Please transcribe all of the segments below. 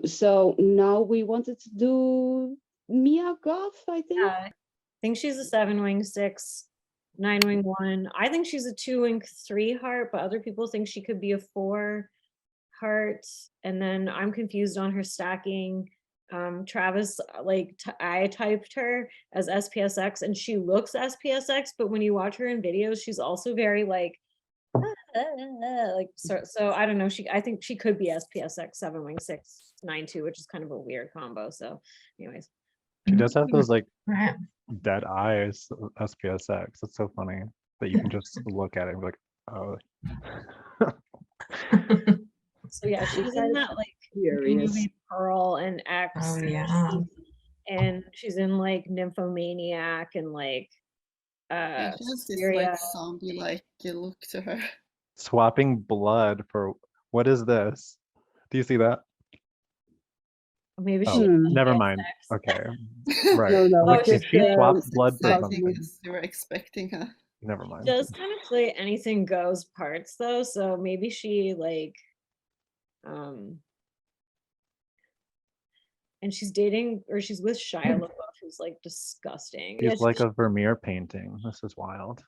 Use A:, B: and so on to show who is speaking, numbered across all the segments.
A: So now we wanted to do Mia Goth, I think.
B: I think she's a 7-wing 6, 9-wing 1. I think she's a 2-wing 3 heart, but other people think she could be a 4 heart. And then I'm confused on her stacking. Travis, I typed her as SPSX and she looks SPSX, but when you watch her in videos, she's also very so I don't know. I think she could be SPSX 7-wing 6, 9-2, which is kind of a weird combo. So anyways.
C: She does have those dead eyes, SPSX. It's so funny that you can just look at it and be like, oh.
B: So yeah, she's in that movie Pearl and X.
D: Oh yeah.
B: And she's in Nymphomaniac and
E: Suspiria. This zombie-like look to her.
C: Swapping blood for what is this? Do you see that?
B: Maybe she.
C: Never mind. Okay, right.
A: No.
C: If she swaps blood for something,
E: you were expecting her.
C: Never mind.
B: She does kind of play anything goes parts though, so maybe she and she's dating or she's with Shia LaBeouf, who's disgusting.
C: She's like a Vermeer painting. This is wild.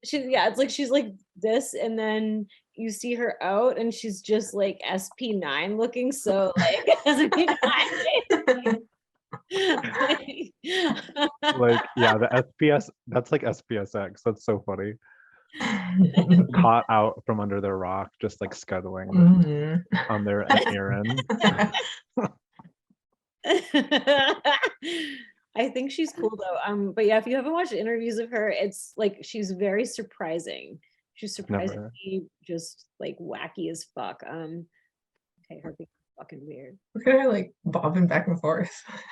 B: It's she's like this, and then you see her out, and she's just SP9 looking. So SP9.
C: The SPS. That's SPSX. That's so funny. Caught out from under their rock, just scuttling on their errand.
B: I think she's cool though. But yeah, if you haven't watched interviews of her, it's she's very surprising. She's surprisingly just wacky as fuck. Okay, her being fucking weird.
D: Look at her bobbing back and forth.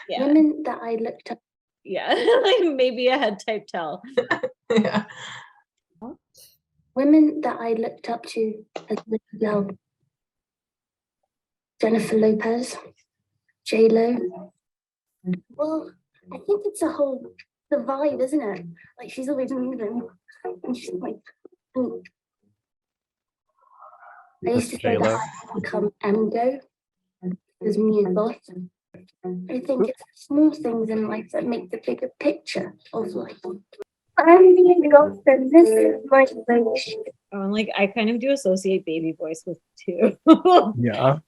B: Yeah.
F: Women that I looked up.
B: Yeah, maybe a head type tell.
D: Yeah.
F: Women that I looked up to as a little girl. Jennifer Lopez, J-Lo. Well, I think it's the vibe, isn't it? She's always moving. And she's I used to say that I would become Emgo as Mia Goth. I think it's small things in life that make the bigger picture of life. I'm Mia Goth, and this is my voice.
B: Oh, and I kind of do associate baby voice with too.
C: Yeah.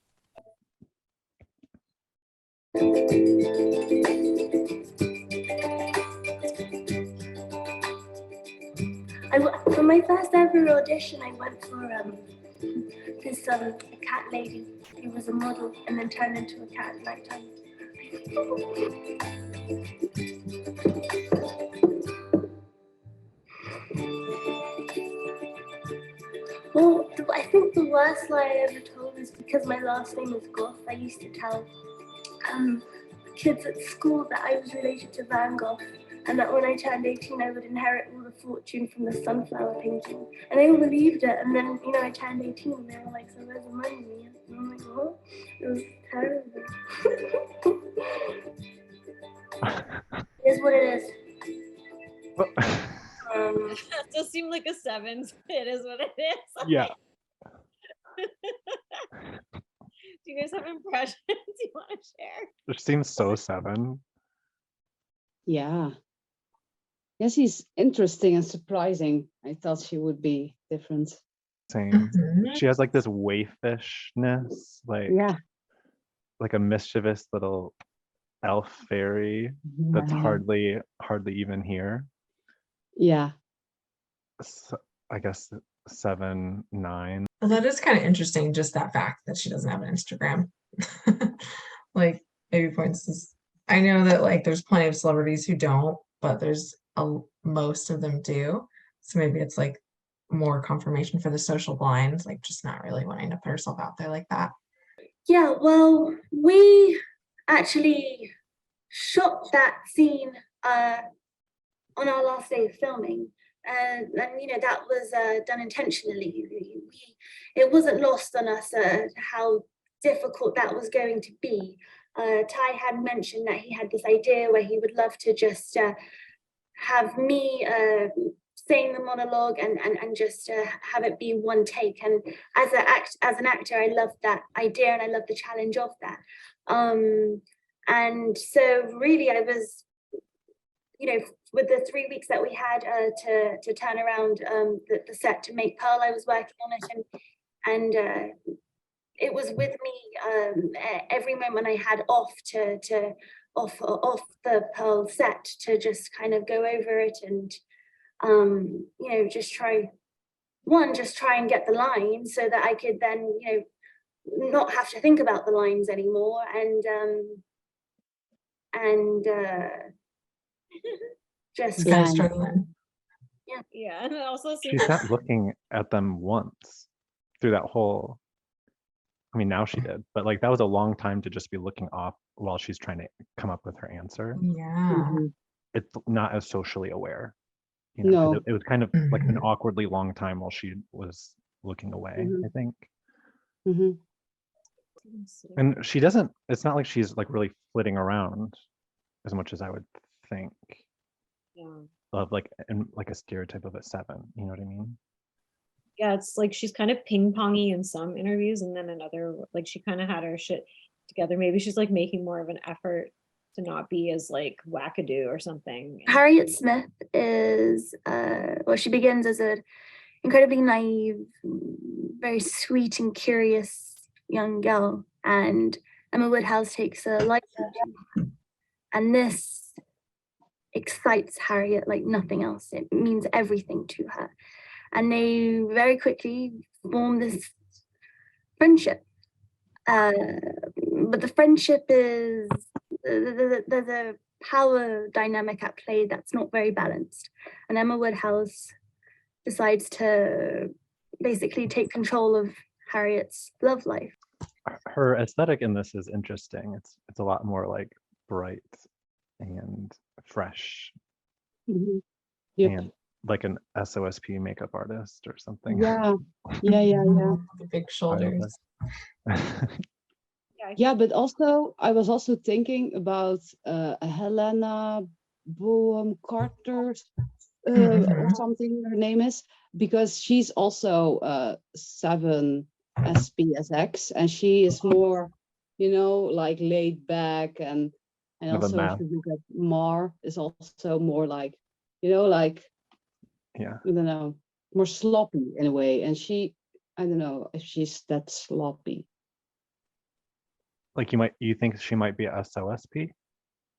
F: For my first ever audition, I went for this a cat lady who was a model and then turned into a cat at night time. Well, I think the worst lie I ever told is because my last name is Goth. I used to tell kids at school that I was related to Van Gogh, and that when I turned 18, I would inherit all the fortune from the sunflower painting. And they all believed it. And then, I turned 18, and they were like, "So where's the money?" And I'm like, "What?" It was terrible. It is what it is.
B: That does seem like a 7. It is what it is.
C: Yeah.
B: Do you guys have impressions you want to share?
C: It seems so 7.
A: Yeah. Yes, she's interesting and surprising. I thought she would be different.
C: Same. She has this waifishness, like a mischievous little elf fairy that's hardly even here.
A: Yeah.
C: So, I guess 7, 9.
D: Well, that is kind of interesting, just that fact that she doesn't have an Instagram. Maybe points is, I know that there's plenty of celebrities who don't, but there's most of them do. So maybe it's more confirmation for the social blind, just not really wanting to put herself out there like that.
F: Yeah, well, we actually shot that scene on our last day of filming. And that was done intentionally. It wasn't lost on us how difficult that was going to be. Ty had mentioned that he had this idea where he would love to just have me saying the monologue and just have it be one take. And as an actor, I love that idea and I love the challenge of that. And so really I was, with the 3 weeks that we had to turn around the set to make Pearl, I was working on it, and it was with me every moment I had off off the Pearl set to just kind of go over it and just try and get the lines so that I could then not have to think about the lines anymore, and just
D: Kind of struggling.
B: Yeah, and it also
C: She's not looking at them once through that whole. I mean, now she did, but like that was a long time to just be looking off while she's trying to come up with her answer.
D: Yeah.
C: It's not as socially aware. 'Cause
A: No.
C: it was kind of like an
D: Mhm.
C: awkwardly long time while she was looking away, I think.
A: Hmm.
C: And she doesn't, it's not like she's like really flitting around as much as I would think
B: Yeah.
C: of like in like a stereotype of a 7, you know what I mean?
B: Yeah, it's like she's kind of ping-pongy in some interviews, and then another, like she kind of had her shit together. Maybe she's like making more of an effort to not be as like wackadoo or something.
F: Harriet Smith is she begins as an incredibly naive, very sweet and curious young girl, and Emma Woodhouse takes a liking to her. And this excites Harriet like nothing else. It means everything to her. And they very quickly form this friendship. But the friendship is, there's a power dynamic at play that's not very balanced. And Emma Woodhouse decides to basically take control of Harriet's love life.
C: Her aesthetic in this is interesting. It's a lot more like bright and fresh
A: Hmm. Yep.
C: and like an SOSP makeup artist or something.
A: Yeah.
D: The big shoulders.
A: Yeah, but also I was also thinking about Helena Boehm Carter or something her name is, because she's also 7 SPSX, and she is more, like laid back, and
C: Of a
A: also if
C: math.
A: you look at Mar is also more like, like
C: Yeah.
A: I don't know, more sloppy in a way, and she, I don't know if she's that sloppy.
C: Like you think she might be a SOSP?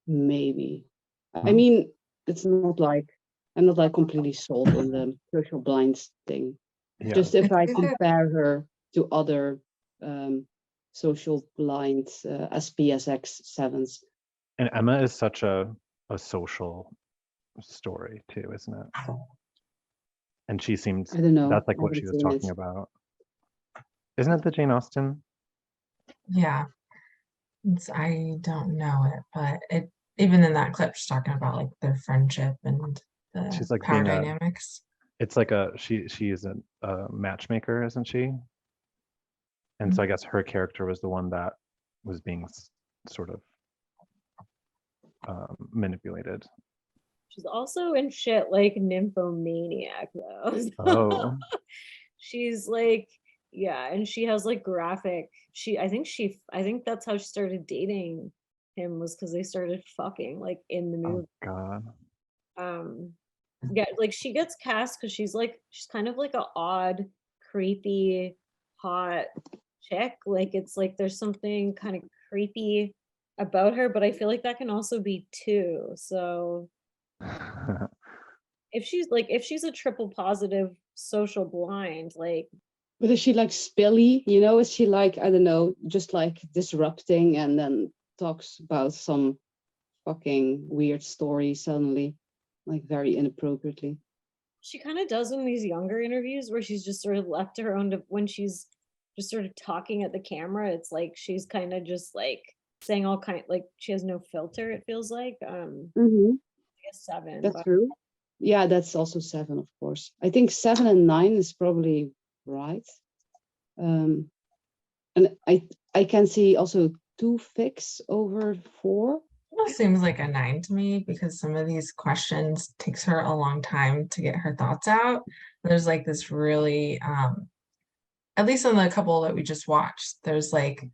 A: Maybe. I
C: Hmm.
A: mean, it's not like I'm not like completely sold on the social blinds thing.
C: Yeah.
A: Just if I
D: It's good.
A: compare her to other social blinds SPSX 7s.
C: And Emma is such a social story too, isn't it? And she seems,
A: I don't know.
C: that's like
A: I
C: what
A: haven't
C: she was
A: seen
C: talking
A: it.
C: about. Isn't it the Jane Austen?
D: Yeah. I don't know it, but even in that clip, she's talking about like their friendship and the
C: She's like
D: power
C: being
D: dynamics.
C: it's like she is a matchmaker, isn't she? And so I guess her character was the one that was being sort of manipulated.
B: She's also in shit like Nymphomaniac though.
C: Oh.
B: She's like, yeah, and she has like graphic. I think that's how she started dating him, was because they started fucking like in the
C: Oh
B: movie.
C: God.
B: Yeah, like she gets cast because she's kind of like a odd, creepy, hot chick. Like it's like there's something kind of creepy about her, but I feel like that can also be too. So if she's a triple positive social blind, like,
A: But is she like spilly? Is she like, I don't know, just like disrupting and then talks about some fucking weird story suddenly, like very inappropriately?
B: she kind of does in these younger interviews where she's just sort of left to her own when she's just sort of talking at the camera. It's like she's kind of just like saying all kind, like she has no filter, it feels like. I guess 7,
A: That's
B: but
A: true. Yeah, that's also 7, of course. I think 7 and 9 is probably right. And I can see also 2 fics over 4.
D: almost seems like a 9 to me because some of these questions takes her a long time to get her thoughts out. There's like this really, at least on the couple that we just watched, there's like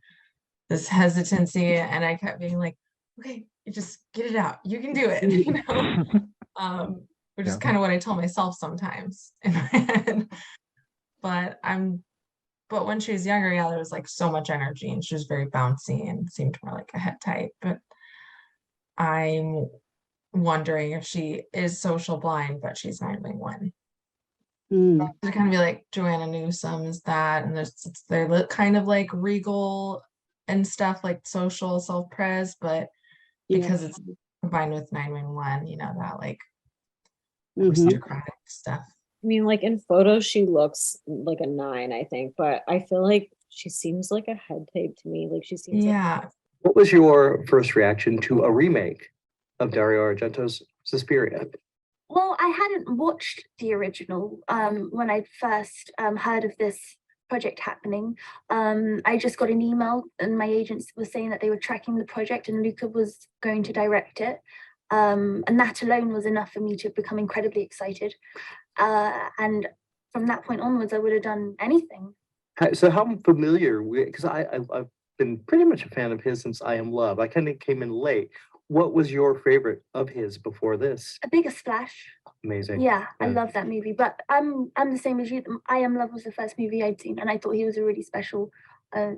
D: this hesitancy, and I kept being like, okay, you just get it out. You can do it, you know? Which is
C: Yeah.
D: kind of what I tell myself sometimes in my head. But when she was younger, yeah, there was like so much energy and she was very bouncy and seemed more like a head type. But I'm wondering if she is social blind, but she's 9.1.
A: Mm.
D: To kind of be like Joanna Newsom's that, and they're kind of like regal and stuff, like social self-pres, but
A: Yeah.
D: because it's combined with 911, you know, that like
A: Mhm.
D: aristocratic stuff.
B: I mean, like in photos, she looks like a 9, I think, but I feel like she seems like a head type to me. Like she seems like
D: Yeah.
G: What was your first reaction to a remake of Dario Argento's Suspiria?
F: Well, I hadn't watched the original when I first heard of this project happening. I just got an email and my agents were saying that they were tracking the project and Luca was going to direct it. And that alone was enough for me to become incredibly excited. And from that point onwards, I would have done anything.
G: So how familiar, because I've been pretty much a fan of his since I Am Love. I kind of came in late. What was your favorite of his before this?
F: A Bigger Splash.
G: Amazing.
F: Yeah, I
G: Yeah.
F: love that movie. But I'm the same as you. I Am Love was the first movie I'd seen, and I thought he was a really special,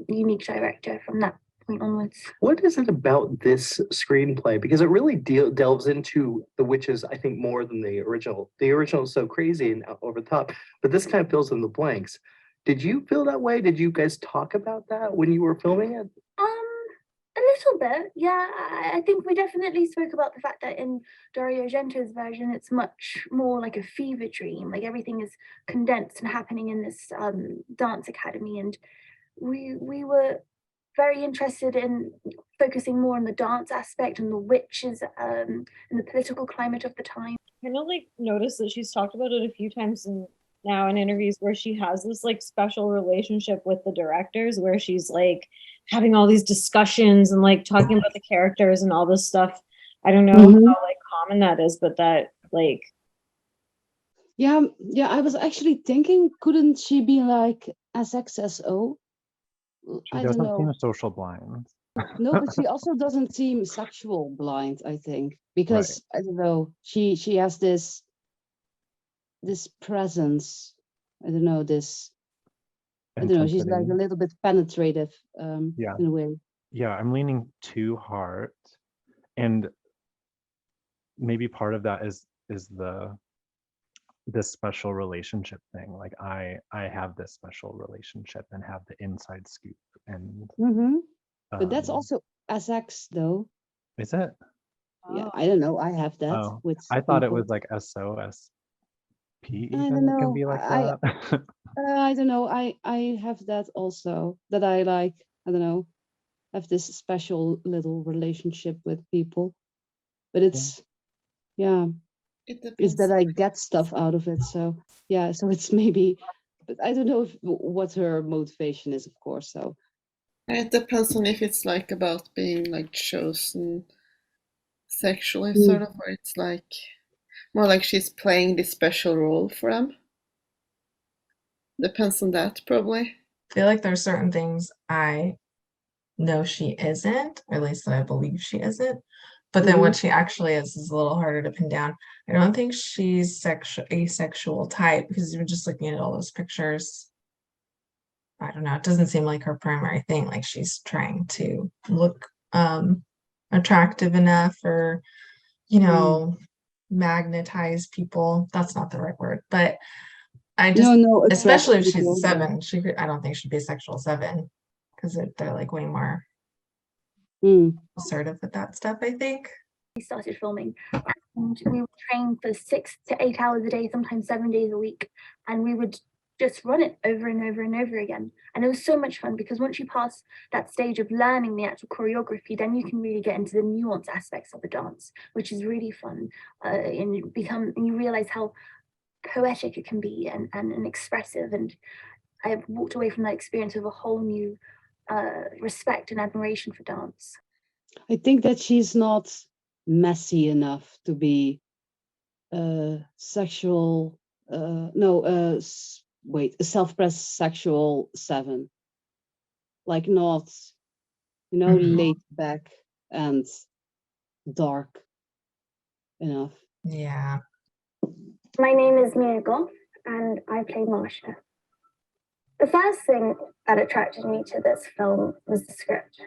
F: unique director from that point onwards.
G: What is it about this screenplay? Because it really delves into the witches, I think, more than the original. The original is so crazy and over the top, but this kind of fills in the blanks. Did you feel that way? Did you guys talk about that when you were filming it?
F: A little bit, yeah. I think we definitely spoke about the fact that in Dario Argento's version, it's much more like a fever dream. Like everything is condensed and happening in this dance academy, and we were very interested in focusing more on the dance aspect and the witches and the political climate of the time.
B: kind of like noticed that she's talked about it a few times now in interviews where she has this like special relationship with the directors where she's like having all these discussions and like talking about the characters and all this stuff. I don't know how like common that is, but that like
A: Yeah, I was actually thinking, couldn't she be like SXSO?
C: She
A: I don't
C: doesn't seem
A: know.
C: social blind.
A: No, but she also doesn't seem sexual blind, I think, because I don't know, she has this presence. I don't know, this I don't know, she's like a
C: Intensity.
A: little bit penetrative
C: Yeah.
A: in a way.
C: Yeah, I'm leaning to heart, and maybe part of that is this special relationship thing. Like I have this special relationship and have the inside scoop, and
A: But that's also SX though.
C: is it?
A: Yeah, I don't know. I have that
C: Oh,
A: with
C: I thought it
A: people.
C: was like SOSP
A: I
C: even
A: don't know.
C: can be like that.
A: I don't know. I have that also, that I like, I don't know, have this special little relationship with people. But it's
E: It
A: it's
E: depends.
A: that I get stuff out of it. So yeah, so it's maybe, but I don't know what her motivation is, of course. So
E: It depends on if it's like about being like chosen sexually, sort of, or it's like more like she's playing this special role for them. Depends on that, probably.
D: I feel like there's certain things I know she isn't, or at least that I believe she isn't. But then what she actually is a little harder to pin down. I don't think she's asexual type, because even just looking at all those pictures, I don't know, it doesn't seem like her primary thing. Like she's trying to look attractive enough, or you know, magnetize people. That's not the right word, but I just,
A: no,
D: especially if she's a
A: attract
D: 7, I don't think she'd be a sexual 7, because they're like way more
A: people.
D: assertive with that stuff, I think.
F: We started filming and we would train for 6 to 8 hours a day, sometimes 7 days a week, and we would just run it over and over and over again. And it was so much fun, because once you pass that stage of learning the actual choreography, then you can really get into the nuanced aspects of the dance, which is really fun. And you realize how poetic it can be and expressive. And I've walked away from that experience with a whole new respect and admiration for dance.
A: I think that she's not messy enough to be sexual. No, wait, a self-pressed sexual 7. Like not, laid back and dark enough.
D: Yeah.
F: My name is Mia Goth, and I play Marsha. The first thing that attracted me to this film was the script.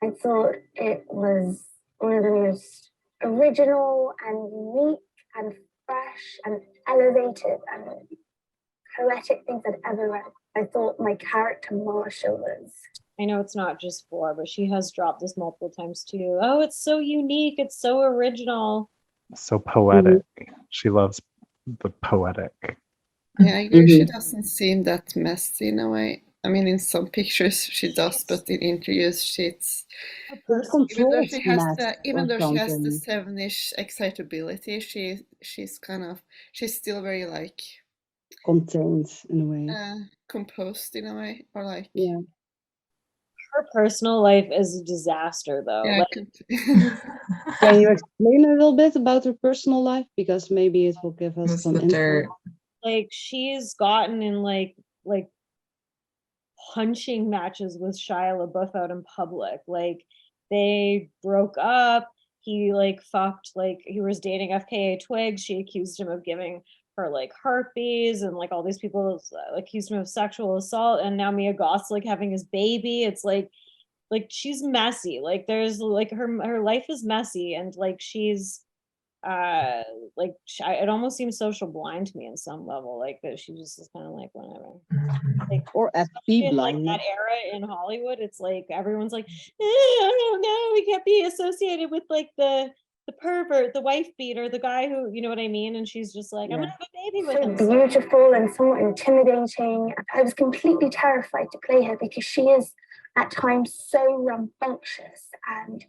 F: I thought it was one of the most original and unique and fresh and elevated and poetic things I'd ever read. I thought my character Marsha was.
B: I know it's not just 4, but she has dropped this multiple times too. Oh, it's so unique. It's so original.
C: So poetic. She loves the poetic.
E: Yeah, I agree. She doesn't seem that messy in a way. I mean, in some pictures she does, but in interviews she's even though she has the 7-ish excitability, she's still very like
A: contained in a way,
E: composed in a way, or like
B: her personal life is a disaster though.
E: Yeah,
A: can you explain a little bit about her personal life, because maybe it will give us some insight.
B: Like she's gotten in like punching matches with Shia LaBeouf out in public. Like they broke up. He like fucked, like he was dating FKA Twigs. She accused him of giving her like herpes, and like all these people accused him of sexual assault. And now Mia Goth's like having his baby. It's like she's messy. Like there's like her life is messy, and like she's it almost seems social blind to me in some level, like that she just is kind of like whatever, like,
A: or FP blind,
B: like that era in Hollywood. It's like everyone's like, I don't know, we can't be associated with like the pervert, the wife beater, the guy who, you know what I mean, and she's just like, I'm gonna have a baby with him.
F: So beautiful and somewhat intimidating. I was completely terrified to play her because she is at times so rambunctious and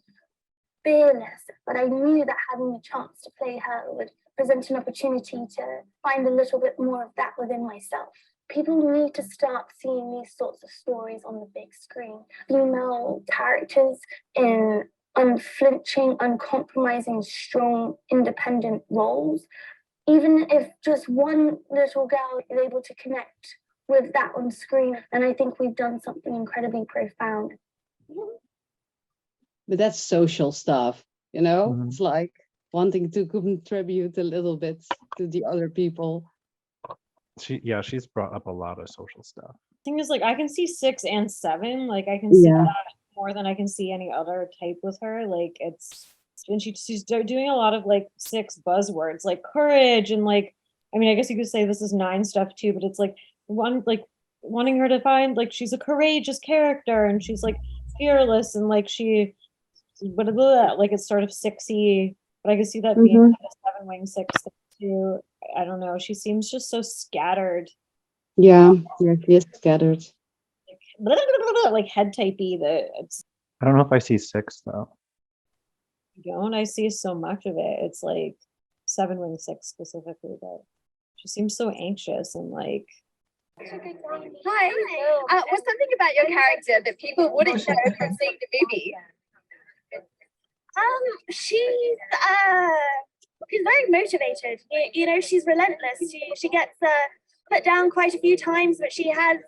F: fearless, but I knew that having the chance to play her would present an opportunity to find a little bit more of that within myself. People need to start seeing these sorts of stories on the big screen. Female characters in unflinching, uncompromising, strong, independent roles. Even if just one little girl is able to connect with that on screen, then I think we've done something incredibly profound.
A: But that's social stuff, It's like wanting to contribute a little bit to the other people.
C: She's brought up a lot of social stuff.
B: Thing is, like, I can see 6 and 7. Like, I can see that more than I can see any other type with her. Like, and she's doing a lot of like 6 buzzwords, like courage, and like, I mean, I guess you could say this is 9 stuff too, but it's like wanting her to find like she's a courageous character, and she's like fearless, and like like it's sort of 6y, but I can see that being like a 7-wing 6 too. I don't know. She seems just so scattered.
A: Yeah, she is scattered.
B: Like head typey.
C: I don't know if I see 6 though.
B: Don't I see so much of it? It's like 7-wing 6 specifically, but she seems so anxious and like.
H: Hi. What's something about your character that people wouldn't know from seeing the movie?
F: She's very motivated. She's relentless. She gets put down quite a few times, but she has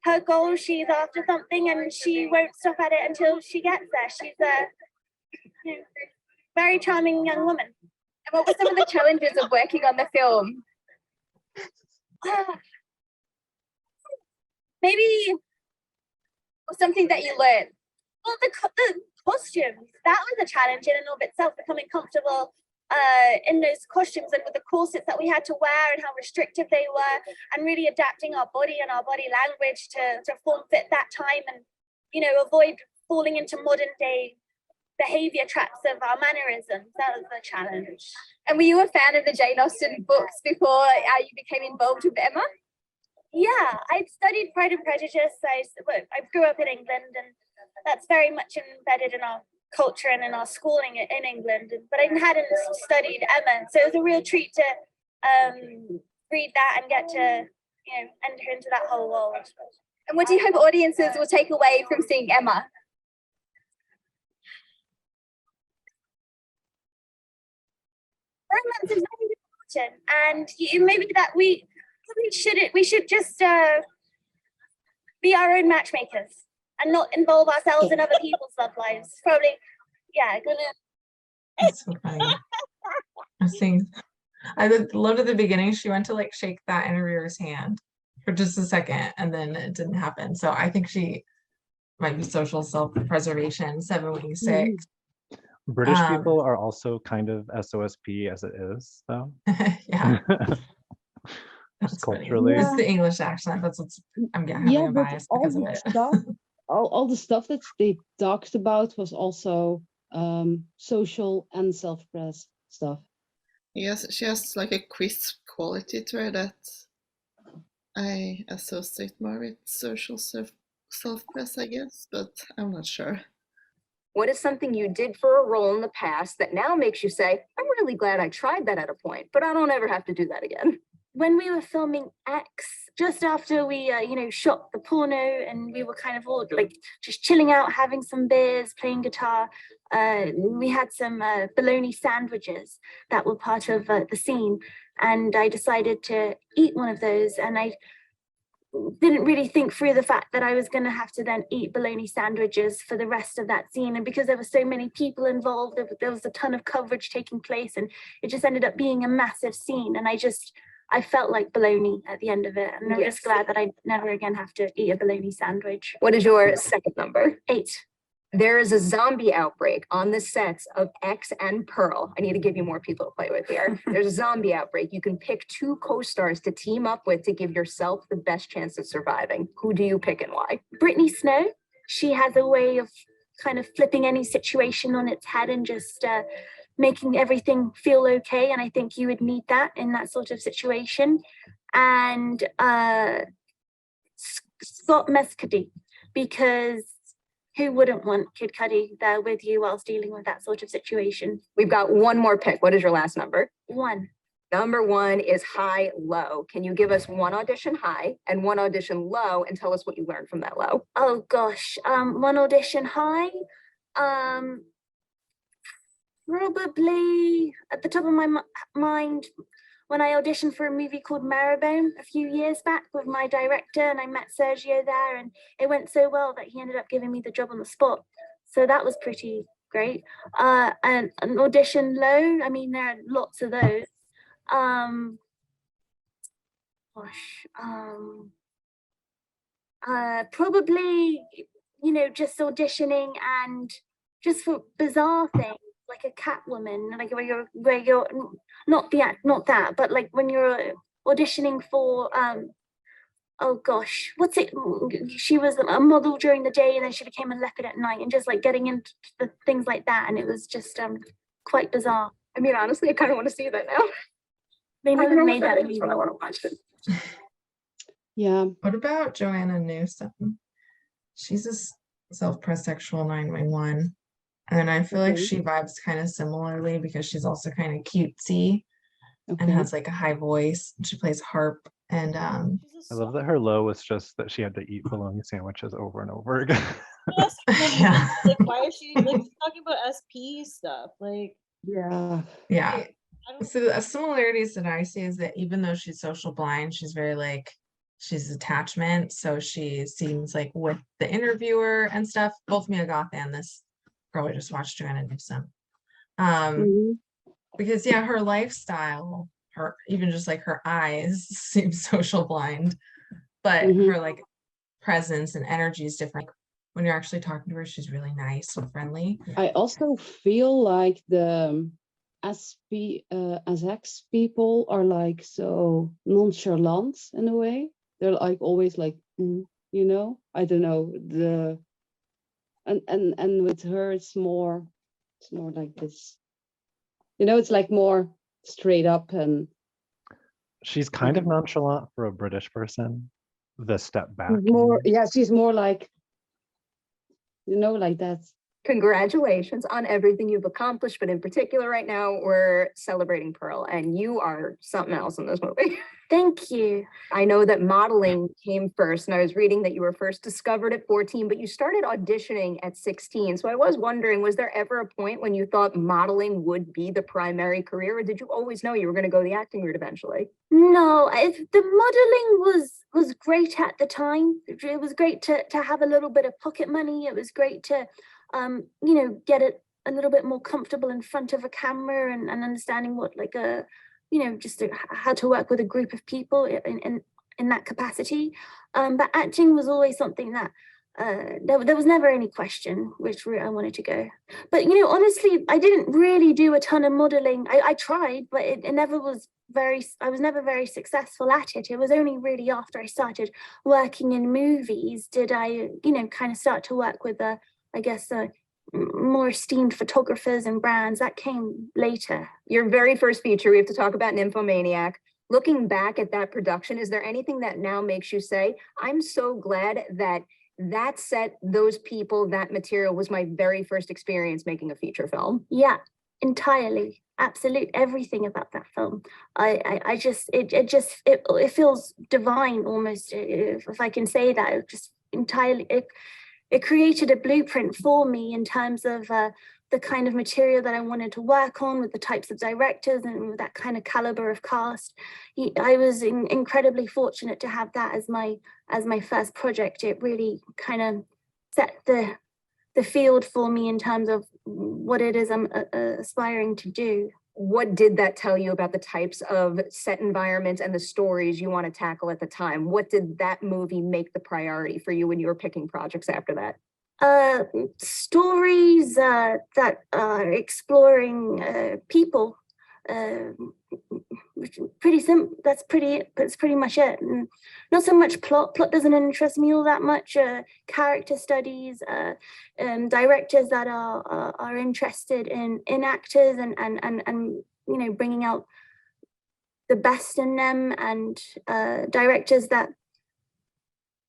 F: her goal. She's after something, and she won't stop at it until she gets there. She's a very charming young woman.
H: And what were some of the challenges of working on the film?
F: Maybe
H: or something that you learned.
F: Well, the costumes, that was a challenge in and of itself, becoming comfortable in those costumes and with the corsets that we had to wear and how restrictive they were, and really adapting our body and our body language to form fit that time, and avoid falling into modern day behavior traps of our mannerisms. That was the challenge.
H: And were you a fan of the Jane Austen books before you became involved with Emma?
F: Yeah, I'd studied Pride and Prejudice. I grew up in England, and that's very much embedded in our culture and in our schooling in England. But I hadn't studied Emma, so it was a real treat to read that and get to enter into that whole world.
H: And what do you hope audiences will take away from seeing Emma?
F: romance is very important, and maybe that we should just be our own matchmakers and not involve ourselves in other people's love lives. Probably, yeah,
D: That's so funny. I was saying, I loved at the beginning, she went to like shake that interviewer's hand for just a second and then it didn't happen. So I think she might be social self-preservation, 7-wing-6.
C: British people are also kind of SOSP as it is, though.
D: Yeah.
C: Just
D: That's funny.
C: culturally.
D: It's the English accent. That's what's I'm having a bias because of it.
A: all the stuff that they talked about was also social and self-press stuff.
E: Yes, she has like a quiz quality to her that I associate more with social self-press, I guess, but I'm not sure.
H: What is something you did for a role in the past that now makes you say, I'm really glad I tried that at a point, but I don't ever have to do that again?
F: When we were filming X, just after we, shot the porno and we were kind of all like just chilling out, having some beers, playing guitar, we had some bologna sandwiches that were part of the scene. And I decided to eat one of those, and I didn't really think through the fact that I was going to have to then eat bologna sandwiches for the rest of that scene. And because there were so many people involved, there was a ton of coverage taking place, and it just ended up being a massive scene. And I felt like bologna at the end of it. And I'm just glad that I never again have to eat a bologna sandwich.
H: What is your second number?
F: 8.
H: There is a zombie outbreak on the sets of X and Pearl. I need to give you more people to play with here. There's a zombie outbreak. You can pick 2 co-stars to team up with to give yourself the best chance of surviving. Who do you pick and why?
F: Brittany Snow. She has a way of kind of flipping any situation on its head and just making everything feel okay. And I think you would need that in that sort of situation. And Scott Mescudi, because who wouldn't want Kid Cudi there with you whilst dealing with that sort of situation?
H: We've got one more pick. What is your last number?
F: 1.
H: Number 1 is high, low. Can you give us one audition high and one audition low and tell us what you learned from that low?
F: Oh gosh, one audition high. Probably at the top of my mind, when I auditioned for a movie called Marrowbone a few years back with my director, and I met Sergio there, and it went so well that he ended up giving me the job on the spot. So that was pretty great. And an audition low, I mean, there are lots of those. Probably, just auditioning and just for bizarre things, like a Catwoman, like where you're not that, but like when you're auditioning for oh gosh, what's it? She was a model during the day and then she became a leopard at night, and just like getting into the things like that, and it was just quite bizarre.
H: I mean, honestly, I kind of want to see that now.
F: They never made that movie.
H: I want to watch it.
A: Yeah.
D: What about Joanna Newsom? She's a self-pressed sexual 9-1. And I feel like she vibes kind of similarly because she's also kind of cutesy and has like a high voice. She plays harp, and
C: I love that her low was just that she had to eat bologna sandwiches over and over again.
B: Yeah. Like, why is she like talking about SP stuff? Like,
D: yeah. So the similarities that I see is that even though she's social blind, she's very like, she's attachment. So she seems like with the interviewer and stuff, both Mia Goth and this girl we just watched, Joanna Newsom. Because her lifestyle, her even just like her eyes seem social blind, but her like presence and energy is different. When you're actually talking to her, she's really nice and friendly.
A: I also feel like the SX people are like so nonchalant in a way. They're like always like, I don't know, and with her it's more like this, it's like more straight up, and
C: she's kind of nonchalant for a British person. The step back.
A: She's more like, like that.
H: Congratulations on everything you've accomplished, but in particular right now, we're celebrating Pearl, and you are something else in this movie.
F: Thank you.
H: I know that modeling came first, and I was reading that you were first discovered at 14, but you started auditioning at 16. So I was wondering, was there ever a point when you thought modeling would be the primary career, or did you always know you were going to go the acting route eventually?
F: No, the modeling was great at the time. It was great to have a little bit of pocket money. It was great to, get it a little bit more comfortable in front of a camera and understanding what like a, just how to work with a group of people in that capacity. But acting was always something that there was never any question which route I wanted to go. But honestly, I didn't really do a ton of modeling. I tried, but it never was I was never very successful at it. It was only really after I started working in movies did I, kind of start to work with more esteemed photographers and brands. That came later.
H: Your very first feature, we have to talk about Nymphomaniac. Looking back at that production, is there anything that now makes you say, I'm so glad that set, those people, that material was my very first experience making a feature film?
F: Yeah, entirely. Absolute everything about that film. It feels divine almost, if I can say that. It just entirely, it created a blueprint for me in terms of the kind of material that I wanted to work on, with the types of directors and with that kind of caliber of cast. I was incredibly fortunate to have that as my first project. It really kind of set the field for me in terms of what it is I'm aspiring to do.
H: What did that tell you about the types of set environments and the stories you want to tackle at the time? What did that movie make the priority for you when you were picking projects after that?
F: Stories that are exploring people. Pretty simple. That's pretty much it. And not so much plot. Plot doesn't interest me all that much. Character studies, directors that are interested in actors and bringing out the best in them, and directors that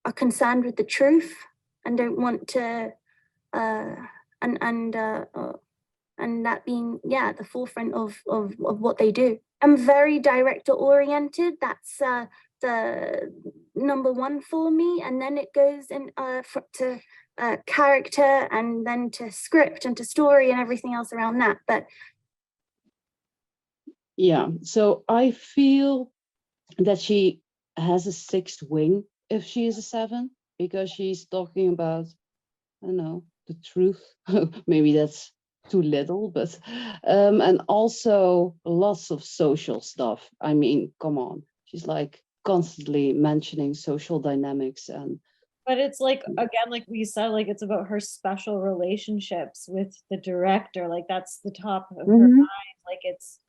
F: are concerned with the truth and don't want to and that being at the forefront of what they do. I'm very director oriented. That's the number one for me, and then it goes in to character, and then to script and to story and everything else around that. But
A: yeah, so I feel that she has a sixth wing if she is a 7, because she's talking about, I don't know, the truth. Maybe that's too little, but and also lots of social stuff. I mean, come on, she's like constantly mentioning social dynamics. And
B: but it's like, again, like we said, like it's about her special relationships with the director. Like that's the top of her mind. Like it's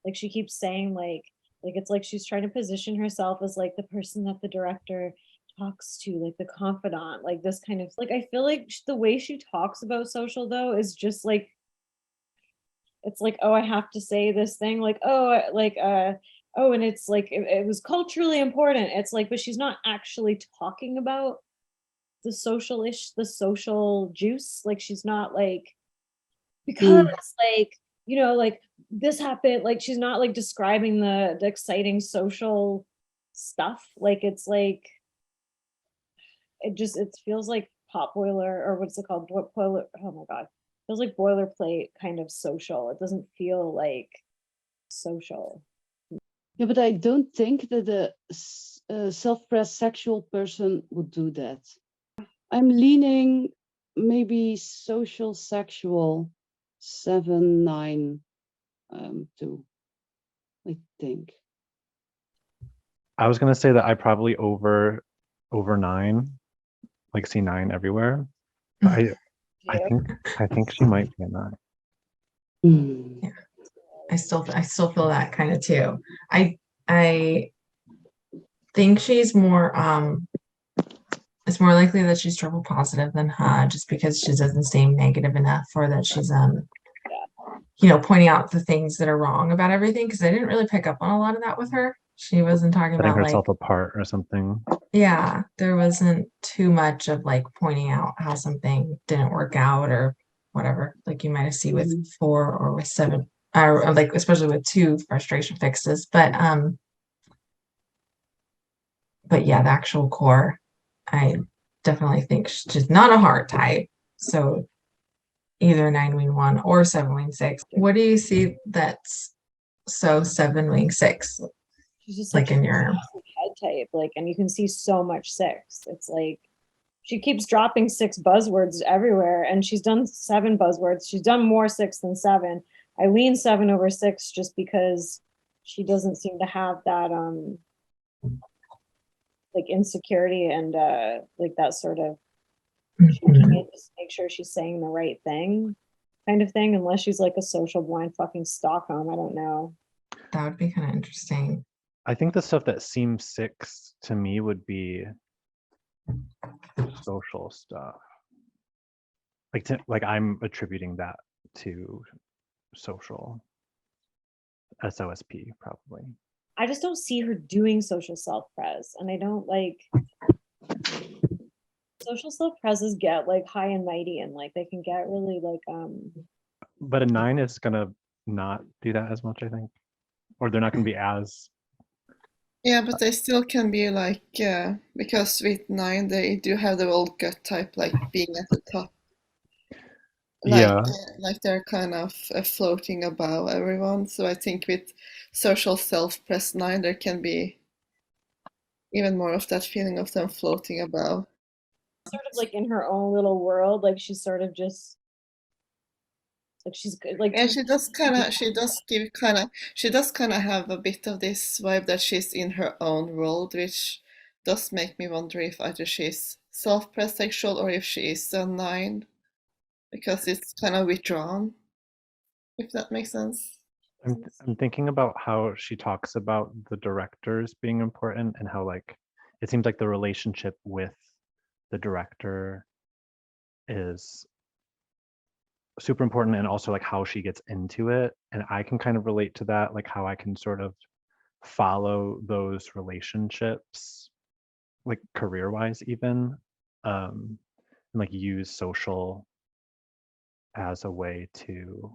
B: like she keeps saying like it's like she's trying to position herself as like the person that the director talks to, like the confidant, like this kind of, like I feel like the way she talks about social though is just like, it's like, oh, I have to say this thing, like, oh, like oh, and it's like it was culturally important. It's like, but she's not actually talking about the social juice. Like she's not like, because like, like this happened, like she's not like describing the exciting social stuff. Like it's like, it feels like pot boiler, or what's it called? Boiler, oh my God. It feels like boilerplate kind of social. It doesn't feel like social.
A: Yeah, but I don't think that a self-pressed sexual person would do that. I'm leaning maybe social sexual 7, 9, 2, I think.
C: I was gonna say that I probably over 9, like see 9 everywhere. I think she might be a 9.
D: Yeah. I still feel that kind of too. I think she's more it's more likely that she's triple positive than just because she doesn't seem negative enough, or that she's pointing out the things that are wrong about everything, because I didn't really pick up on a lot of that with her. She wasn't talking
C: Setting
D: about
C: herself
D: like
C: apart or something.
D: Yeah, there wasn't too much of like pointing out how something didn't work out, or whatever, like you might see with
A: Mhm.
D: 4 or with 7, or like especially with 2 frustration fixes. But yeah, the actual core, I definitely think she's not a heart type. So either 9-wing-1 or 7-wing-6. What do you see that's so 7-wing-6?
B: She's just
D: Like in
B: a
D: your
B: massive head type, like, and you can see so much 6. It's like she keeps dropping 6 buzzwords everywhere, and she's done 7 buzzwords. She's done more 6 than 7. I lean 7 over 6 just because she doesn't seem to have that like insecurity and like that sort of she can't just make sure she's saying the right thing kind of thing, unless she's like a social blind fucking Stockholm. I don't know.
D: that would be kind of interesting.
C: I think the stuff that seems 6 to me would be social stuff. Like I'm attributing that to social. SOSP probably.
B: I just don't see her doing social self-pres, and I don't like social self-preses get like high and mighty, and like they can get really like
C: But a 9 is gonna not do that as much, I think, or they're not gonna be as.
E: Yeah, but they still can be like, because with 9 they do have the old gut type, like being at the top.
C: Yeah.
E: Like they're kind of floating above everyone. So I think with social self-press 9 there can be even more of that feeling of them floating above.
B: sort of like in her own little world, like she's sort of just like she's good, like
E: Yeah, she does kind of have a bit of this vibe that she's in her own world, which does make me wonder if either she's self-pressed sexual or if she is a 9, because it's kind of withdrawn, if that makes sense.
C: I'm thinking about how she talks about the directors being important and how like it seems like the relationship with the director is super important, and also like how she gets into it, and I can kind of relate to that, like how I can sort of follow those relationships like career wise even, and like use social as a way to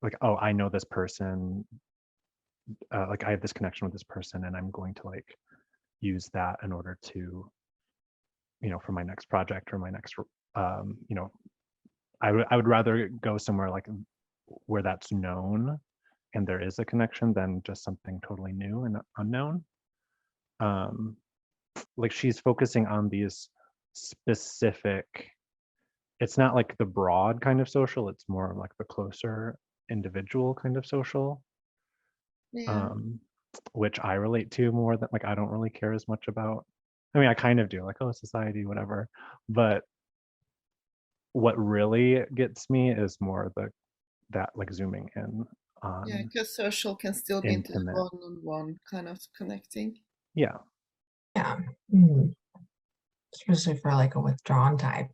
C: like, oh, I know this person, like I have this connection with this person and I'm going to like use that in order to, for my next project or my next I would rather go somewhere like where that's known and there is a connection than just something totally new and unknown. Like she's focusing on these specific, it's not like the broad kind of social, it's more like the closer individual kind of social.
E: Yeah.
C: Which I relate to more than like I don't really care as much about. I mean, I kind of do, like, oh, society, whatever. But what really gets me is more that like zooming in on
E: Yeah, because social can still be into
C: intimate.
E: one-on-one kind of connecting.
C: Yeah.
D: Yeah. Especially for like a withdrawn type.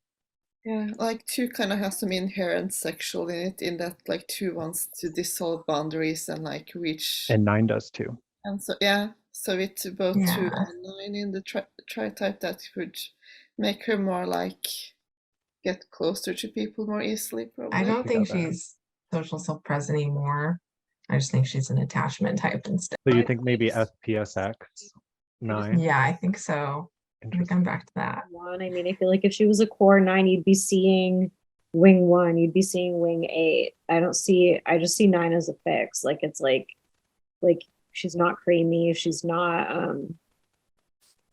E: Yeah, like 2 kind of has some inherent sexual in it, in that like 2 wants to dissolve boundaries and like reach.
C: And 9 does too.
E: And so yeah, so with both 2
D: Yeah.
E: and 9 in the tri-type, that would make her more like get closer to people more easily, probably.
D: I don't think
C: Together.
D: she's social self-pres anymore. I just think she's an attachment type instead.
C: So you think maybe SPSX 9?
D: Yeah, I think so. I think I'm back to that.
B: one. I mean, I feel like if she was a core 9, you'd be seeing wing 1, you'd be seeing wing 8. I just see 9 as a fix. Like it's like she's not creamy, she's not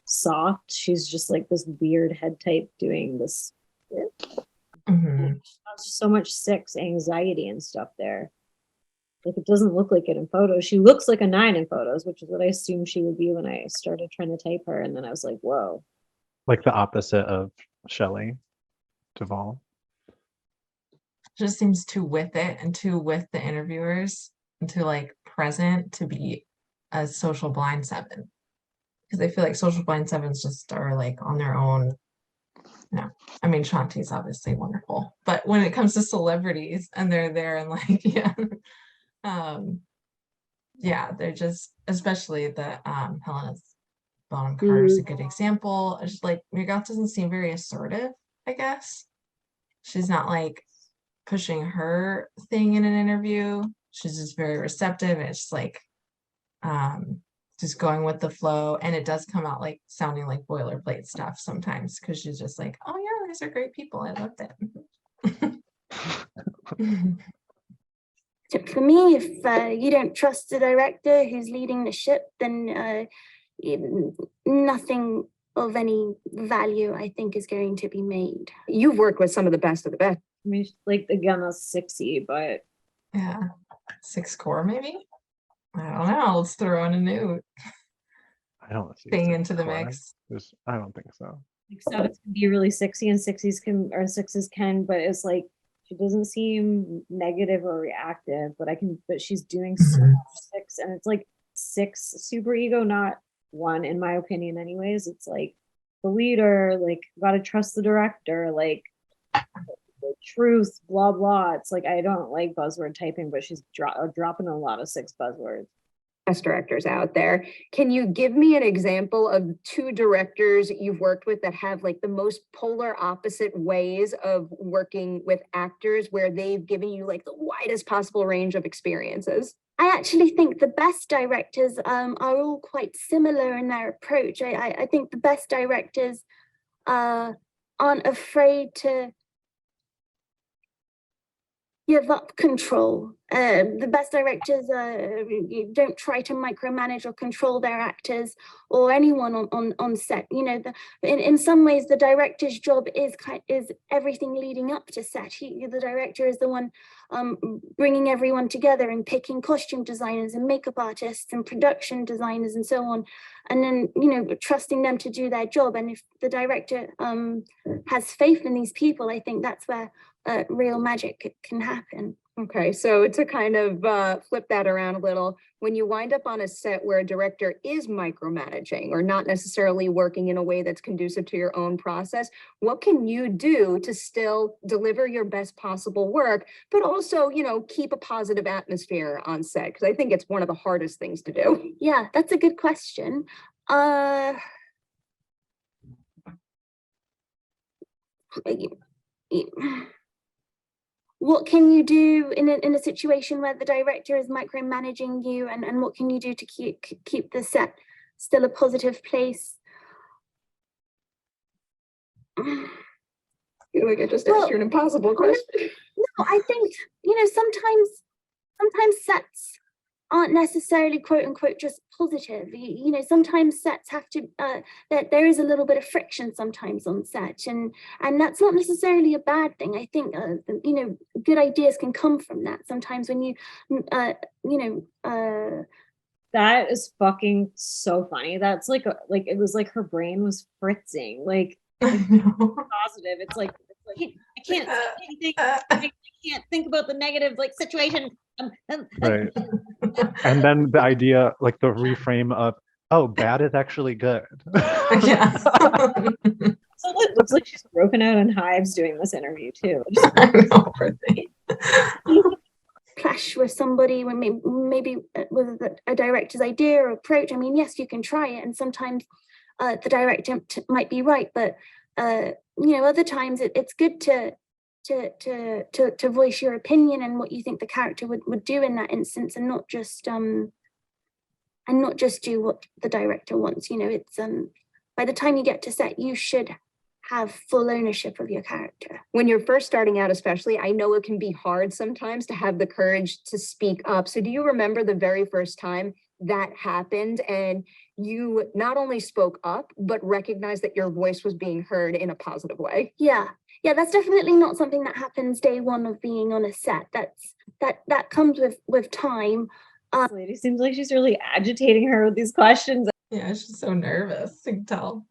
B: soft, she's just like this weird head type doing this. So much 6 anxiety and stuff there. Like it doesn't look like it in photos. She looks like a 9 in photos, which is what I assumed she would be when I started trying to type her, and then I was like, whoa.
C: Like the opposite of Shelley Duvall.
D: Just seems too with it and too with the interviewers and too like present to be a social blind 7. Because I feel like social blind 7s just are like on their own. No, I mean Chanti's obviously wonderful, but when it comes to celebrities and they're there and like yeah, they're just, especially the Helena's Bonham Carter is a good example. It's just like Mia Goth doesn't seem very assertive, I guess. she's not like pushing her thing in an interview. She's just very receptive, and it's just like just going with the flow. And it does come out like sounding like boilerplate stuff sometimes, because she's just like, oh yeah, these are great people, I loved it.
F: For me, if you don't trust the director who's leading the ship, then nothing of any value, I think, is going to be made.
H: You've worked with some of the best of the best.
B: I mean, like again, a 6y, but
D: Yeah, 6 core maybe. I don't know. Let's throw in a new
C: I don't see
D: thing
C: six
D: into the
C: core.
D: mix.
C: I don't think so.
B: like 7s can be really 6y and 6s can, but it's like she doesn't seem negative or reactive, but she's doing so much 6, and it's like 6 super ego, not 1 in my opinion anyways. It's like the leader, like gotta trust the director, like the truth, blah blah. It's like I don't like buzzword typing, but she's dropping a lot of 6 buzzwords.
H: Best directors out there. Can you give me an example of 2 directors you've worked with that have like the most polar opposite ways of working with actors, where they've given you like the widest possible range of experiences?
F: I actually think the best directors are all quite similar in their approach. I think the best directors aren't afraid to give up control. The best directors don't try to micromanage or control their actors or anyone on set. You know, in some ways, the director's job is everything leading up to set. The director is the one bringing everyone together and picking costume designers and makeup artists and production designers and so on, and then, you know, trusting them to do their job. And if the director has faith in these people, I think that's where real magic can happen.
H: Okay, so to kind of flip that around a little, when you wind up on a set where a director is micromanaging or not necessarily working in a way that's conducive to your own process, what can you do to still deliver your best possible work, but also, you know, keep a positive atmosphere on set? Because I think it's one of the hardest things to do.
F: Yeah, that's a good question. What can you do in a situation where the director is micromanaging you, and what can you do to keep the set still a positive place?
H: I feel like I just asked you an impossible question.
F: No, I think, you know, sometimes sets aren't necessarily quote unquote just positive. You know, sometimes sets have to that there is a little bit of friction sometimes on set, and that's not necessarily a bad thing. I think you know, good ideas can come from that sometimes when you
B: That is fucking so funny. That's like it was like her brain was fritzing, like positive. It's like I can't say anything. I can't think about the negative like situation.
C: Right. And then the idea, like the reframe of, oh, bad is actually good.
D: Yeah.
B: So it looks like she's broken out in hives doing this interview too.
D: I know,
F: clash with somebody when maybe with a director's idea or approach. I mean, yes, you can try it, and sometimes the director might be right, but you know, other times it's good to voice your opinion and what you think the character would do in that instance, and not just do what the director wants. You know, it's by the time you get to set, you should have full ownership of your character.
H: When you're first starting out, especially, I know it can be hard sometimes to have the courage to speak up. So do you remember the very first time that happened and you not only spoke up, but recognized that your voice was being heard in a positive way?
F: Yeah, that's definitely not something that happens day one of being on a set. That comes with time.
B: This lady seems like she's really agitating her with these questions.
D: Yeah, she's so nervous. You can tell.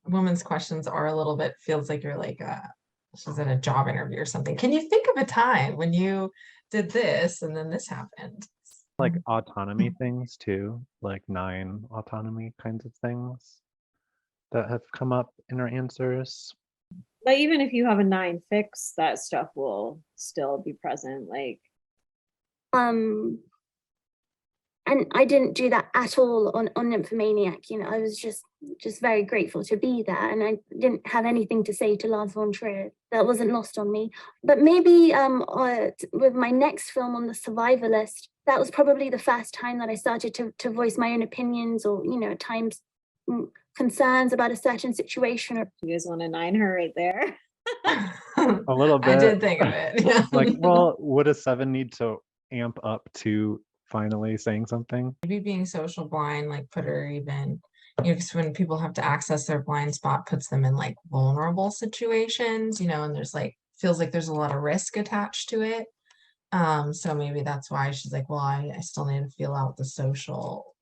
D: Women's questions are a little bit, feels like you're like she's in a job interview or something. Can you think of a time when you did this and then this happened?
C: Like autonomy things too, like 9 autonomy kinds of things that have come up in our answers.
B: But even if you have a 9 fix, that stuff will still be present. Like
F: and I didn't do that at all on Nymphomaniac. You know, I was just very grateful to be there, and I didn't have anything to say to Lars von Trier. That wasn't lost on me. But maybe with my next film on the Survivalist, that was probably the first time that I started to voice my own opinions, or, you know, at times concerns about a certain situation. Or
B: You guys want to 9 her right there?
C: A little bit.
D: I did think of it. Yeah.
C: Like, well, would a 7 need to amp up to finally saying something?
D: Maybe being social blind, like put her even, you know, because when people have to access their blind spot, puts them in like vulnerable situations, you know, and there's like, feels like there's a lot of risk attached to it. So maybe that's why she's like, well, I still need to feel out the social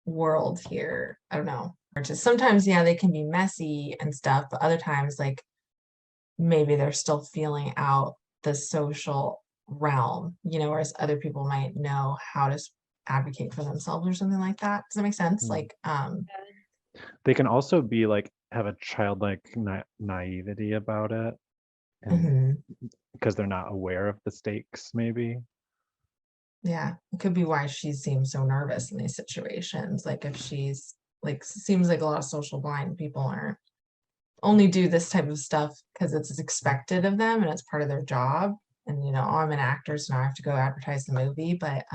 D: world here. I don't know. Or just sometimes, yeah, they can be messy and stuff, but other times, like, maybe they're still feeling out the social realm, you know, whereas other people might know how to advocate for themselves or something like that. Does that make sense? Like,
C: they can also be like, have a childlike naivety about it, and because they're not aware of the stakes, maybe.
D: Yeah, it could be why she seems so nervous in these situations. Like, if she's like, seems like a lot of social blind people aren't only do this type of stuff because it's expected of them and it's part of their job. And, you know, oh, I'm an actor, so now I have to go advertise the movie, but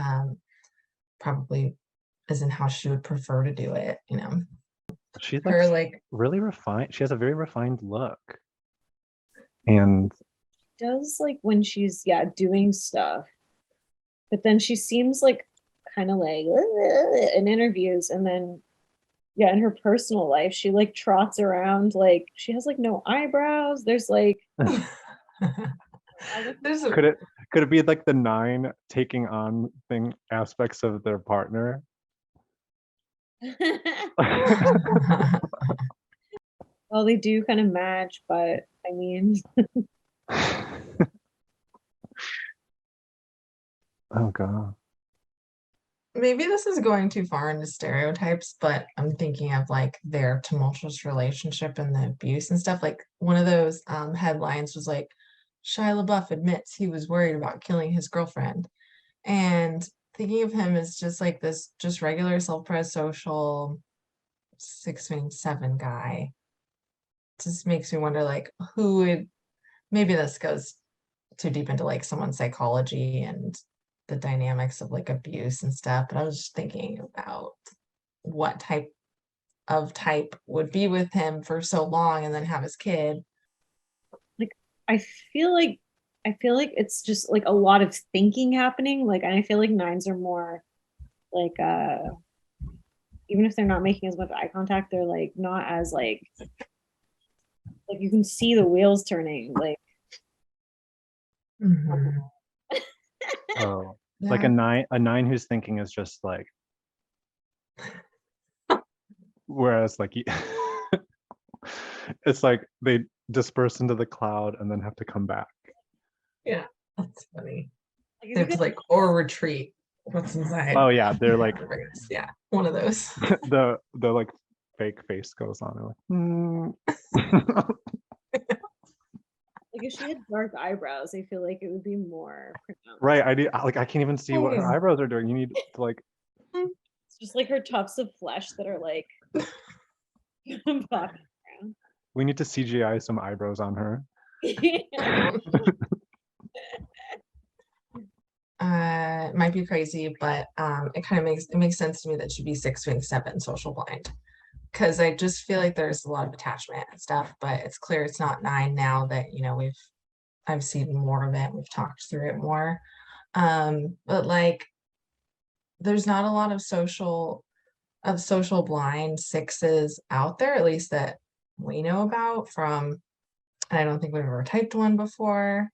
D: probably isn't how she would prefer to do it, you know.
C: She's
D: like
C: really refined. She has a very refined look. And
B: does, like, when she's doing stuff, but then she seems like kind of like in interviews, and then in her personal life she like trots around, like she has like no eyebrows. There's like
C: could it be like the 9 taking on aspects of their partner?
B: Well, they do kind of match, but I mean
C: oh god.
D: Maybe this is going too far into stereotypes, but I'm thinking of like their tumultuous relationship and the abuse and stuff. Like, one of those headlines was like, Shia LaBeouf admits he was worried about killing his girlfriend. And thinking of him as just like this just regular self-pres social 6w7 guy just makes me wonder, like, who would, maybe this goes too deep into like someone's psychology and the dynamics of like abuse and stuff, but I was just thinking about what type would be with him for so long and then have his kid.
B: Like, I feel like it's just like a lot of thinking happening. Like, and I feel like 9s are more like even if they're not making as much eye contact, they're like not as like you can see the wheels turning, like
C: oh, like a 9 who's thinking is just like, whereas like it's like they disperse into the cloud and then have to come back.
D: Yeah, that's funny. They have to like, or retreat. What's inside?
C: Oh yeah, they're like
D: yeah, one of those.
C: the like fake face goes on. Like,
B: like if she had dark eyebrows, I feel like it would be more pronounced.
C: Right, I can't even see what her eyebrows are doing. You need to like,
B: it's just like her tufts of flesh that are like popping around.
C: We need to CGI some eyebrows on her.
D: It might be crazy, but it kind of makes sense to me that she'd be 6w7 social blind, because I just feel like there's a lot of attachment and stuff, but it's clear it's not 9 now that, you know, I've seen more of it, we've talked through it more, but like there's not a lot of social blind 6s out there, at least that we know about from, and I don't think we've ever typed one before,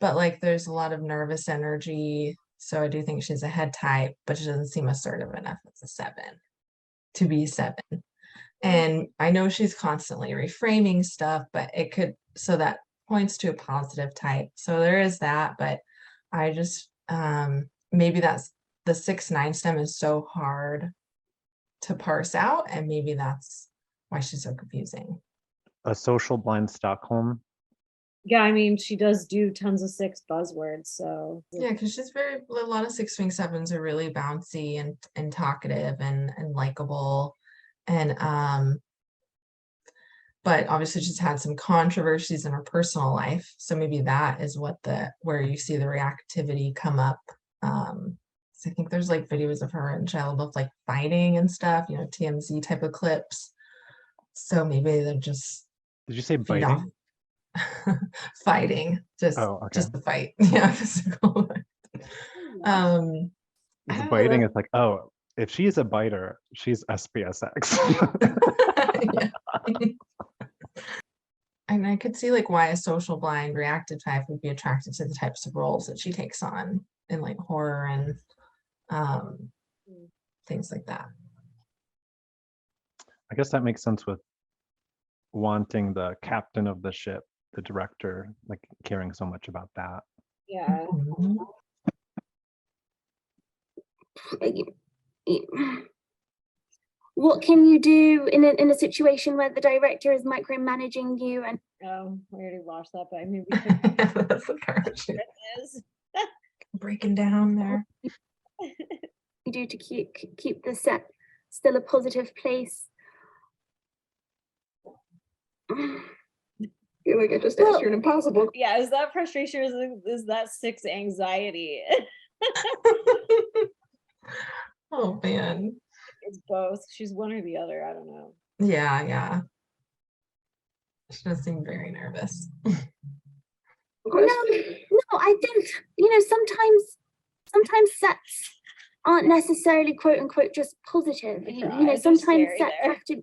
D: but like there's a lot of nervous energy. So I do think she's a head type, but she doesn't seem assertive enough as a 7 to be 7. And I know she's constantly reframing stuff, but it could, so that points to a positive type. So there is that, but I just, maybe that's the 6-9 stem is so hard to parse out, and maybe that's why she's so confusing.
C: A social blind Stockholm
B: Yeah, I mean, she does do tons of 6 buzzwords, so
D: Yeah, because she's a lot of 6w7s are really bouncy and talkative and likable. And but obviously she's had some controversies in her personal life. So maybe that is where you see the reactivity come up. So I think there's like videos of her and Shia LaBeouf like fighting and stuff, TMZ type of clips. So maybe they're just
C: Did you say
D: feed off
C: biting?
D: fighting, just
C: Okay.
D: the fight. Yeah, physical. I
C: The
D: don't know,
C: biting is like, oh, if she's a biter, she's SPSX.
D: yeah. And I could see like why a social blind reactive type would be attracted to the types of roles that she takes on in like horror and things like that.
C: I guess that makes sense with wanting the captain of the ship, the director, like caring so much about that.
B: yeah.
D: Mhm.
F: What can you do in a situation where the director is micromanaging you and
B: Oh, we already watched that, but I mean,
D: That's the parachute. Breaking down there.
F: you do to keep the set still a positive place?
H: Feel like I just asked you an impossible.
B: Yeah, is that frustration or is that 6 anxiety?
D: Oh man.
B: It's both. She's one or the other. I don't know.
D: Yeah. She does seem very nervous.
F: No, I think sometimes sets aren't necessarily quote unquote just positive. Sometimes sets have to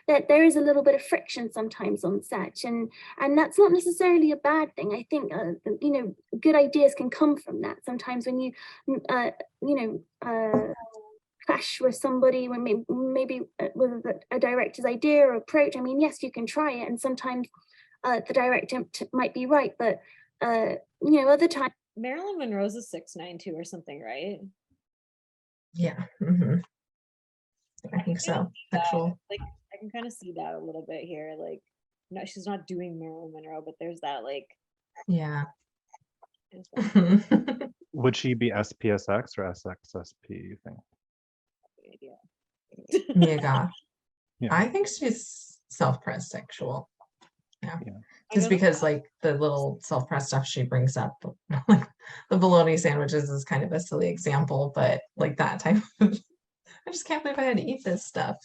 F: that there is a little bit of friction sometimes on set, and that's not necessarily a bad thing. I think good ideas can come from that. Sometimes when you clash with somebody, when maybe with a director's idea or approach. I mean, yes, you can try it, and sometimes the director might be right, but other times.
B: Marilyn Monroe's a 6'9" or something, right?
D: Yeah. Mm-hmm. I think so. Sexual.
B: Like, I can kind of see that a little bit here. Like, no, she's not doing Marilyn Monroe, but there's that like.
D: Yeah.
C: Would she be SPSX or SXSP, you think?
D: Mia Goth.
C: Yeah.
D: I think she's self-pressed sexual. Yeah.
C: Yeah.
D: Just because like the little self-pressed stuff she brings up, like the bologna sandwiches is kind of a silly example, but like that type of, I just can't believe I had to eat this stuff.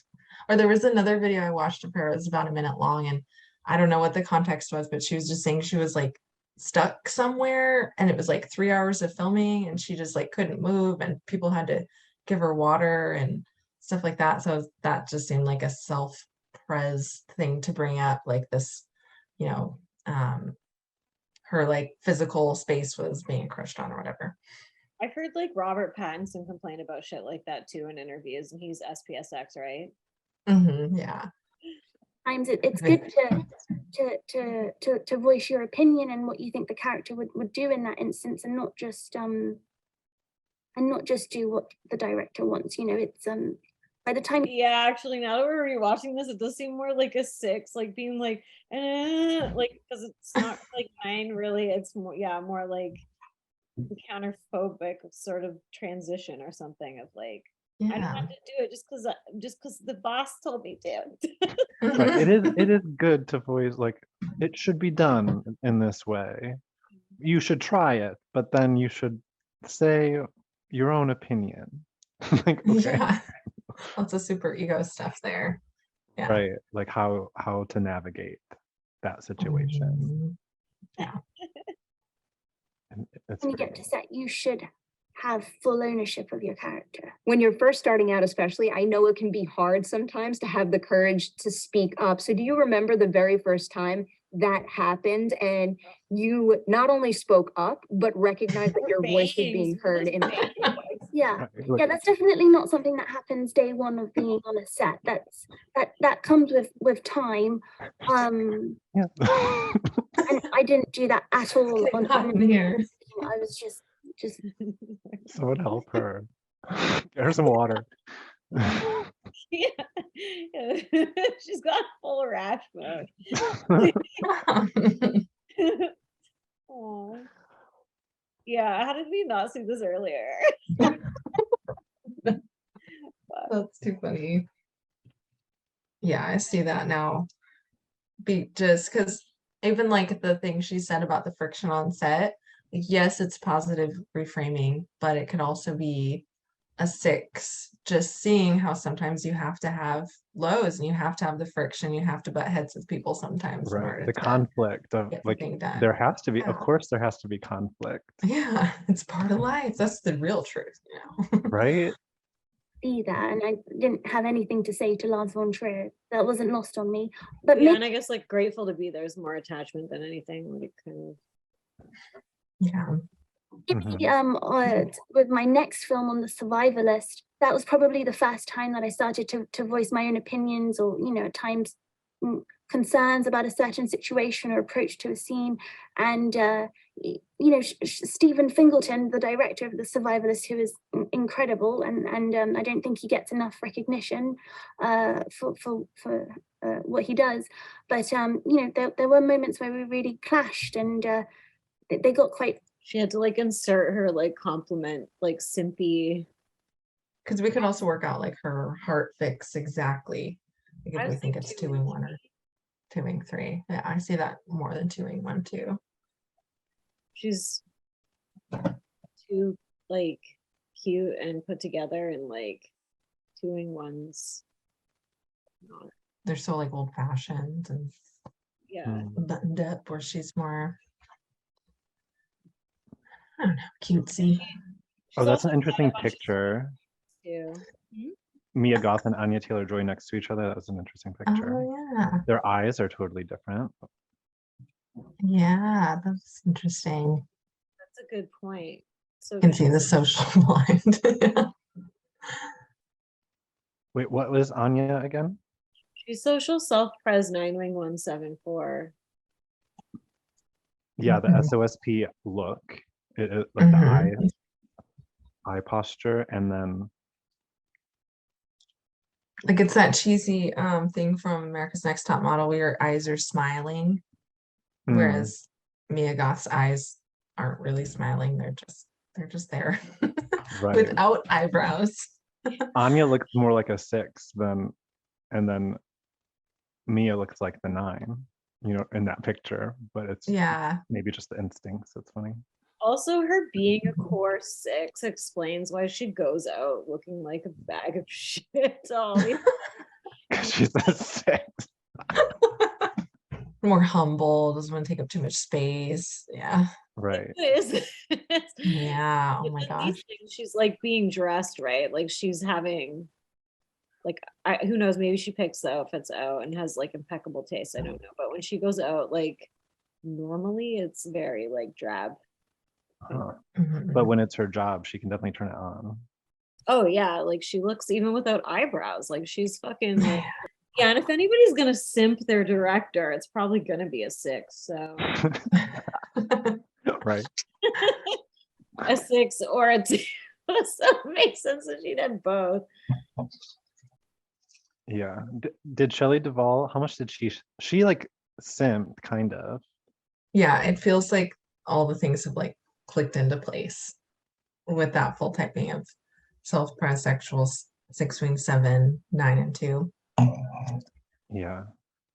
D: Or there was another video I watched of her, it was about a minute long, and I don't know what the context was, but she was just saying she was like stuck somewhere and it was like 3 hours of filming and she just like couldn't move and people had to give her water and stuff like that. So that just seemed like a self-pres thing to bring up, like this, her like physical space was being encroached on or whatever.
B: I've heard like Robert Pattinson complain about shit like that too in interviews, and he's SPSX, right?
D: Mm-hmm, yeah.
F: Times it's good to voice your opinion and what you think the character would do in that instance, and not just do what the director wants. It's by the time.
B: Yeah, actually, now that we're rewatching this, it does seem more like a 6, like being like, like, because it's not like 9 really. It's more like counterphobic sort of transition or something of like, I don't have to do it just because the boss told me to.
C: Right. It is good to voice like it should be done in this way. You should try it, but then you should say your own opinion. Like, okay.
D: Yeah. Lots of super ego stuff there. Yeah.
C: Right. Like how to navigate that situation.
D: Yeah.
F: When you get to set, you should have full ownership of your character.
H: When you're first starting out, especially, I know it can be hard sometimes to have the courage to speak up. So do you remember the very first time that happened and you not only spoke up, but recognized that your voice was being heard in a
F: Yeah, that's definitely not something that happens day one of being on a set. That comes with time. And I didn't do that at all on
D: here.
F: I was just
C: Someone help her. Get her some water.
B: Yeah. She's got full rash mode. Aw. Yeah, how did we not see this earlier?
D: That's too funny. Yeah, I see that now. Just because even like the thing she said about the friction on set, like, yes, it's positive reframing, but it could also be a 6. Just seeing how sometimes you have to have lows and you have to have the friction, you have to butt heads with people sometimes in
C: Right.
D: order
C: The
D: to
C: conflict of
D: get the
C: like
D: thing done.
C: there has to be, of
D: Yeah.
C: course there has to be conflict.
D: Yeah, it's part of life. That's the real truth, you know.
C: Right?
F: Be that, and I didn't have anything to say to Lars von Trier. That wasn't lost on me. But
B: Yeah,
F: maybe,
B: and I guess like grateful to be there's more attachment than anything. Like kind of.
D: Yeah.
F: with my next film on the survivor list, that was probably the first time that I started to voice my own opinions, or at times concerns about a certain situation or approach to a scene. And Stephen Fingleton, the director of the survivor list, who is incredible, and I don't think he gets enough recognition for what he does. But there were moments where we really clashed, and they got quite.
B: She had to like insert her like compliment, like simpy.
D: Because we could also work out like her heart fix exactly. Like if we think it's 2-wing 1 or 2-wing 3. Yeah, I see that more than 2-wing 1 too.
B: She's too like cute and put together, and like 2-wing 1's not.
D: They're so like old fashioned and
B: Yeah.
D: buttoned up, where she's more, I don't know, cutesy.
C: Oh, that's an interesting picture.
B: Too.
C: Mia Goth and Anya Taylor-Joy next to each other. That was an interesting picture.
D: Oh yeah.
C: Their eyes are totally different.
D: Yeah, that's interesting.
B: That's a good point. So
D: You can see the social blind. Yeah.
C: Wait, what was Anya again?
B: she's social self-pres 9-wing 174.
C: Yeah, the
D: Mhm.
C: SOSP look, like the eye posture, and then
D: Like it's that cheesy thing from America's Next Top Model where your eyes are smiling, whereas Mia Goth's eyes aren't really smiling. They're just there
C: right.
D: without eyebrows.
C: Anya looks more like a 6 than, and then Mia looks like the 9, in that picture, but it's maybe just the instincts. It's funny.
B: Also, her being a core 6 explains why she goes out looking like a bag of shit all the time.
C: She's a 6.
D: More humble, doesn't want to take up too much space. Yeah.
C: Right.
D: Yeah. Oh my gosh.
B: She's like being dressed right. Like she's having, like, who knows? Maybe she picks the outfits out and has like impeccable taste. I don't know. But when she goes out, like normally it's very like drab.
C: But when it's her job, she can definitely turn it on.
B: Oh yeah, like she looks, even without eyebrows, like she's fucking like, yeah. And if anybody's gonna simp their director, it's probably gonna be a 6. So
C: right.
B: a 6 or a 2. So it makes sense that she did both.
C: Yeah. Did Shelley Duvall, how much did she like simped kind of?
D: Yeah, it feels like all the things have like clicked into place with that full typing of self-pres sexual 6-wing 7, 9 and 2.
C: Yeah.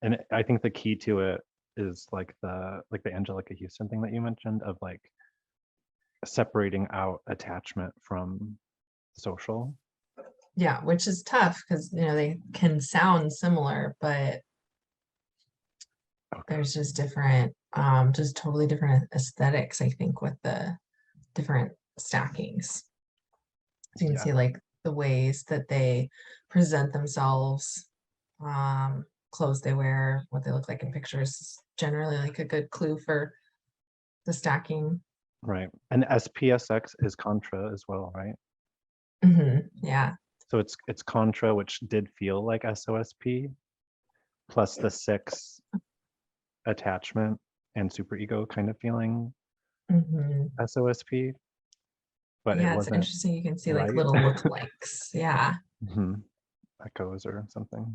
C: And I think the key to it is like the Angelica Houston thing that you mentioned, of like separating out attachment from social.
D: Yeah, which is tough because they can sound similar, but there's just different, just totally different aesthetics, I think, with the different stackings. So you can see like the ways that they present themselves, clothes they wear, what they look like in pictures, generally like a good clue for the stacking.
C: Right. And SPSX is contra as well, right?
D: Yeah.
C: So it's contra, which did feel like SOSP, plus the 6 attachment and superego kind of feeling SOSP. But
D: yeah,
C: it wasn't.
D: It's interesting. You can see like
C: right?
D: little lookalikes. Yeah.
C: Echoes or something.